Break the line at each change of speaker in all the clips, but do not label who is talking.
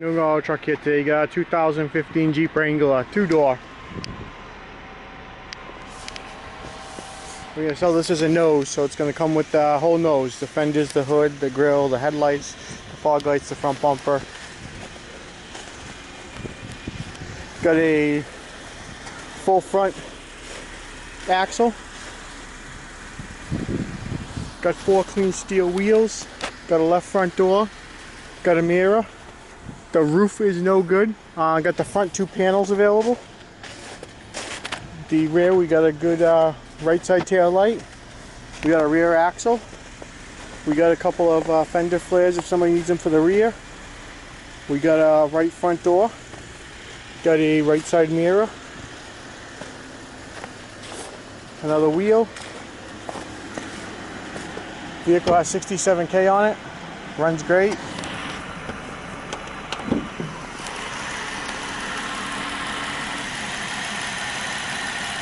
New auto truck here today. Got a 2015 Jeep Wrangler, two-door. We're gonna sell this as a nose, so it's gonna come with the whole nose: the fenders, the hood, the grille, the headlights, the fog lights, the front bumper. Got a full front axle. Got 4 clean steel wheels. Got a left front door. Got a mirror. The roof is no good. Got the front 2 panels available. The rear, we got a good right side tail light. We got a rear axle. We got a couple of fender flares if somebody needs them for the rear. We got a right front door. Got a right side mirror. Another wheel. Vehicle has 67K on it. Runs great.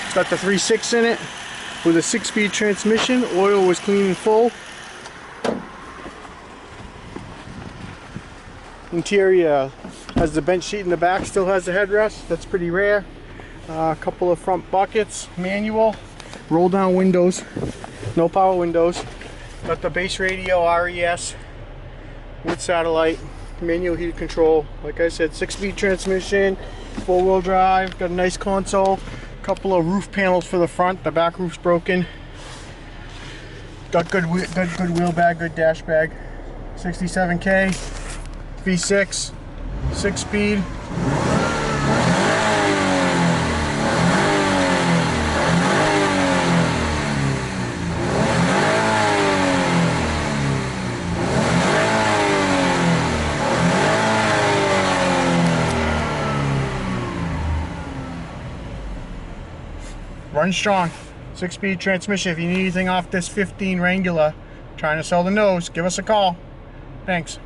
It's got the 3.6 in it with a 6-speed transmission. Oil was clean and full. Interior has the bench seat in the back, still has the headrest. That's pretty rare. A couple of front buckets, manual, roll down windows, no power windows. Got the base radio RES with satellite, manual heat control. Like I said, 6-speed transmission, 4-wheel drive. Got a nice console. Couple of roof panels for the front. The back roof's broken. Got good wheel bag, good dash bag. 67K, V6, 6-speed. Run strong. 6-speed transmission. If you need anything off this 15 Wrangler, trying to sell the nose, give us a call. Thanks.